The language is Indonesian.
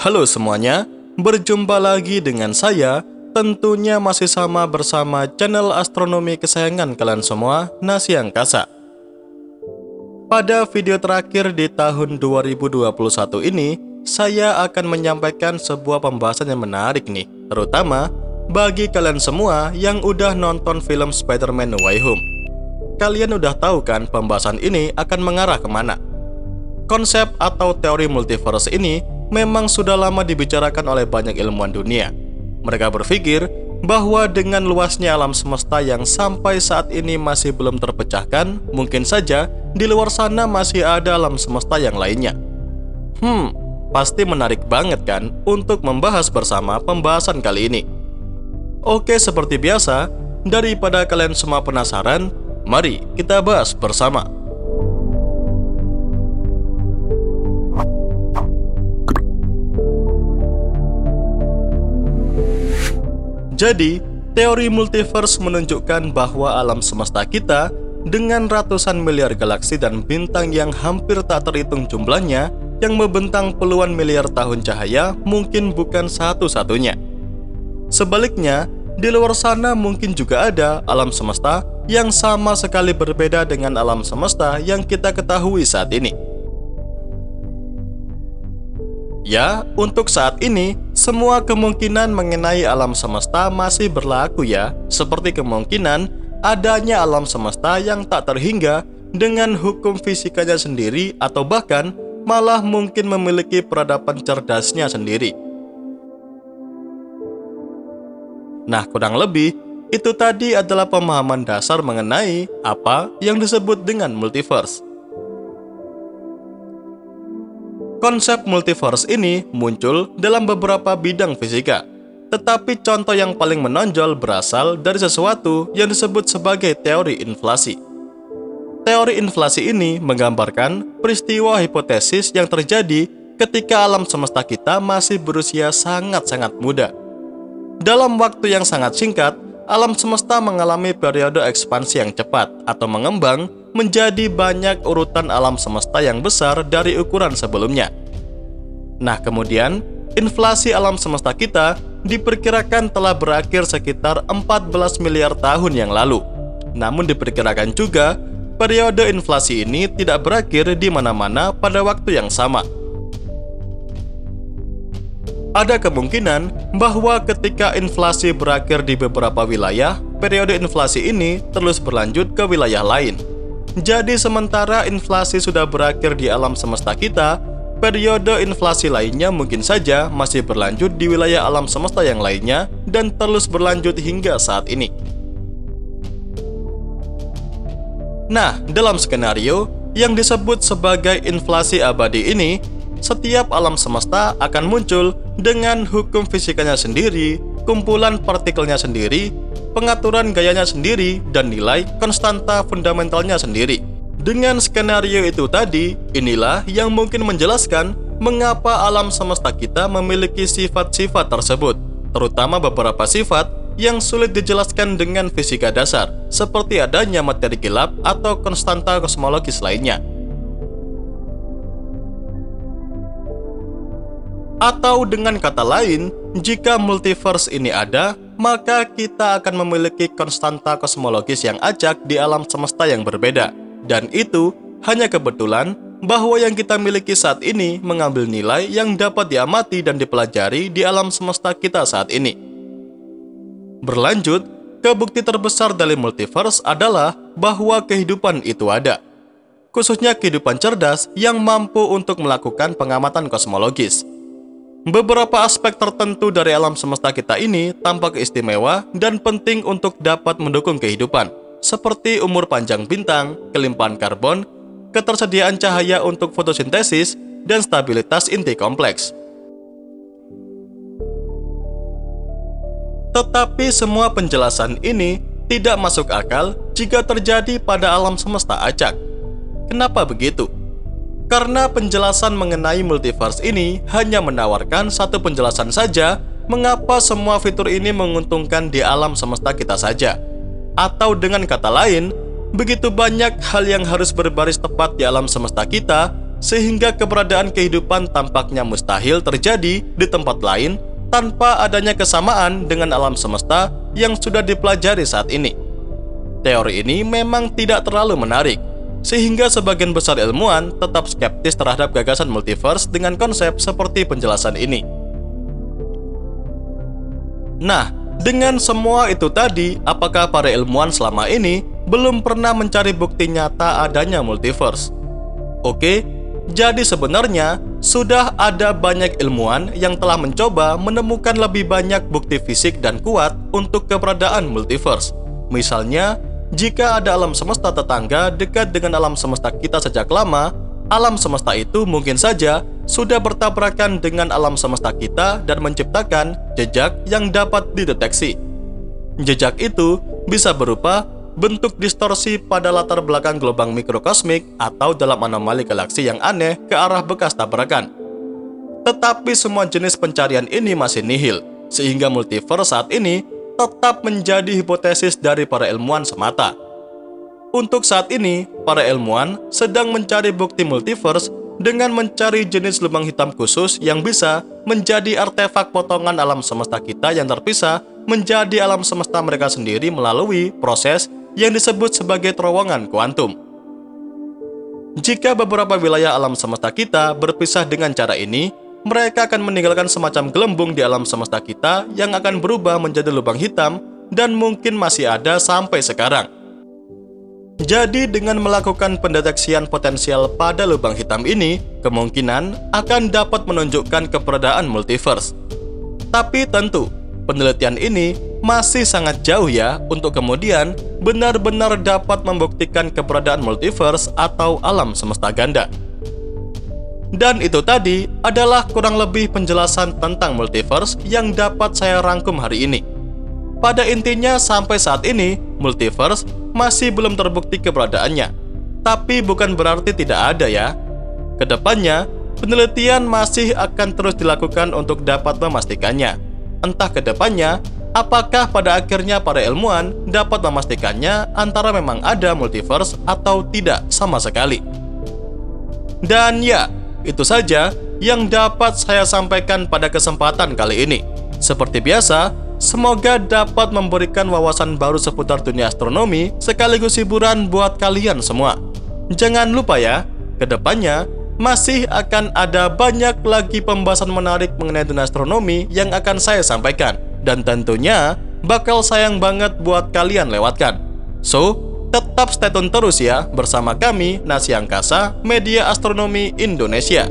Halo semuanya, berjumpa lagi dengan saya, tentunya masih sama bersama channel astronomi kesayangan kalian semua, Nasi Angkasa. Pada video terakhir di tahun 2021 ini, saya akan menyampaikan sebuah pembahasan yang menarik nih, terutama bagi kalian semua yang udah nonton film Spider-Man No Way Home. Kalian udah tahu kan pembahasan ini akan mengarah kemana? Konsep atau teori multiverse ini memang sudah lama dibicarakan oleh banyak ilmuwan dunia. Mereka berpikir bahwa dengan luasnya alam semesta yang sampai saat ini masih belum terpecahkan, mungkin saja di luar sana masih ada alam semesta yang lainnya. Pasti menarik banget kan untuk membahas bersama pembahasan kali ini. Oke, seperti biasa, daripada kalian semua penasaran, mari kita bahas bersama. Jadi, teori multiverse menunjukkan bahwa alam semesta kita dengan ratusan miliar galaksi dan bintang yang hampir tak terhitung jumlahnya yang membentang puluhan miliar tahun cahaya mungkin bukan satu-satunya. Sebaliknya, di luar sana mungkin juga ada alam semesta yang sama sekali berbeda dengan alam semesta yang kita ketahui saat ini. Ya, untuk saat ini, semua kemungkinan mengenai alam semesta masih berlaku ya, seperti kemungkinan adanya alam semesta yang tak terhingga dengan hukum fisikanya sendiri atau bahkan malah mungkin memiliki peradaban cerdasnya sendiri. Nah, kurang lebih, itu tadi adalah pemahaman dasar mengenai apa yang disebut dengan multiverse. Konsep multiverse ini muncul dalam beberapa bidang fisika, tetapi contoh yang paling menonjol berasal dari sesuatu yang disebut sebagai teori inflasi. Teori inflasi ini menggambarkan peristiwa hipotesis yang terjadi ketika alam semesta kita masih berusia sangat-sangat muda. Dalam waktu yang sangat singkat, alam semesta mengalami periode ekspansi yang cepat atau mengembang menjadi banyak urutan alam semesta yang besar dari ukuran sebelumnya. Nah, kemudian, inflasi alam semesta kita diperkirakan telah berakhir sekitar 14 miliar tahun yang lalu. Namun diperkirakan juga, periode inflasi ini tidak berakhir di mana-mana pada waktu yang sama. Ada kemungkinan bahwa ketika inflasi berakhir di beberapa wilayah, periode inflasi ini terus berlanjut ke wilayah lain. Jadi sementara inflasi sudah berakhir di alam semesta kita, periode inflasi lainnya mungkin saja masih berlanjut di wilayah alam semesta yang lainnya dan terus berlanjut hingga saat ini. Nah, dalam skenario yang disebut sebagai inflasi abadi ini, setiap alam semesta akan muncul dengan hukum fisikanya sendiri, kumpulan partikelnya sendiri, pengaturan gayanya sendiri, dan nilai konstanta fundamentalnya sendiri. Dengan skenario itu tadi, inilah yang mungkin menjelaskan mengapa alam semesta kita memiliki sifat-sifat tersebut, terutama beberapa sifat yang sulit dijelaskan dengan fisika dasar, seperti adanya materi gelap atau konstanta kosmologis lainnya. Atau dengan kata lain, jika multiverse ini ada, maka kita akan memiliki konstanta kosmologis yang acak di alam semesta yang berbeda. Dan itu hanya kebetulan bahwa yang kita miliki saat ini mengambil nilai yang dapat diamati dan dipelajari di alam semesta kita saat ini. Berlanjut, ke bukti terbesar dari multiverse adalah bahwa kehidupan itu ada. Khususnya kehidupan cerdas yang mampu untuk melakukan pengamatan kosmologis. Beberapa aspek tertentu dari alam semesta kita ini tampak istimewa dan penting untuk dapat mendukung kehidupan, seperti umur panjang bintang, kelimpahan karbon, ketersediaan cahaya untuk fotosintesis, dan stabilitas inti kompleks. Tetapi semua penjelasan ini tidak masuk akal jika terjadi pada alam semesta acak. Kenapa begitu? Karena penjelasan mengenai multiverse ini hanya menawarkan satu penjelasan saja mengapa semua fitur ini menguntungkan di alam semesta kita saja. Atau dengan kata lain, begitu banyak hal yang harus berbaris tepat di alam semesta kita sehingga keberadaan kehidupan tampaknya mustahil terjadi di tempat lain tanpa adanya kesamaan dengan alam semesta yang sudah dipelajari saat ini. Teori ini memang tidak terlalu menarik, sehingga sebagian besar ilmuwan tetap skeptis terhadap gagasan multiverse dengan konsep seperti penjelasan ini. Nah, dengan semua itu tadi, apakah para ilmuwan selama ini belum pernah mencari bukti nyata adanya multiverse? Oke, jadi sebenarnya sudah ada banyak ilmuwan yang telah mencoba menemukan lebih banyak bukti fisik dan kuat untuk keberadaan multiverse. Misalnya, jika ada alam semesta tetangga dekat dengan alam semesta kita sejak lama, alam semesta itu mungkin saja sudah bertabrakan dengan alam semesta kita dan menciptakan jejak yang dapat dideteksi. Jejak itu bisa berupa bentuk distorsi pada latar belakang gelombang mikrokosmik atau dalam anomali galaksi yang aneh ke arah bekas tabrakan. Tetapi semua jenis pencarian ini masih nihil, sehingga multiverse saat ini tetap menjadi hipotesis dari para ilmuwan semata. Untuk saat ini, para ilmuwan sedang mencari bukti multiverse dengan mencari jenis lubang hitam khusus yang bisa menjadi artefak potongan alam semesta kita yang terpisah menjadi alam semesta mereka sendiri melalui proses yang disebut sebagai terowongan kuantum. Jika beberapa wilayah alam semesta kita berpisah dengan cara ini, mereka akan meninggalkan semacam gelembung di alam semesta kita yang akan berubah menjadi lubang hitam dan mungkin masih ada sampai sekarang. Jadi dengan melakukan pendeteksian potensial pada lubang hitam ini, kemungkinan akan dapat menunjukkan keberadaan multiverse. Tapi tentu, penelitian ini masih sangat jauh ya untuk kemudian benar-benar dapat membuktikan keberadaan multiverse atau alam semesta ganda. Dan itu tadi adalah kurang lebih penjelasan tentang multiverse yang dapat saya rangkum hari ini. Pada intinya sampai saat ini, multiverse masih belum terbukti keberadaannya. Tapi bukan berarti tidak ada ya. Kedepannya, penelitian masih akan terus dilakukan untuk dapat memastikannya. Entah kedepannya, apakah pada akhirnya para ilmuwan dapat memastikannya antara memang ada multiverse atau tidak sama sekali. Dan ya, itu saja yang dapat saya sampaikan pada kesempatan kali ini. Seperti biasa, semoga dapat memberikan wawasan baru seputar dunia astronomi sekaligus hiburan buat kalian semua. Jangan lupa ya, kedepannya masih akan ada banyak lagi pembahasan menarik mengenai dunia astronomi yang akan saya sampaikan. Dan tentunya bakal sayang banget buat kalian lewatkan. So, tetap stay tune terus ya bersama kami Nasi Angkasa Media Astronomi Indonesia.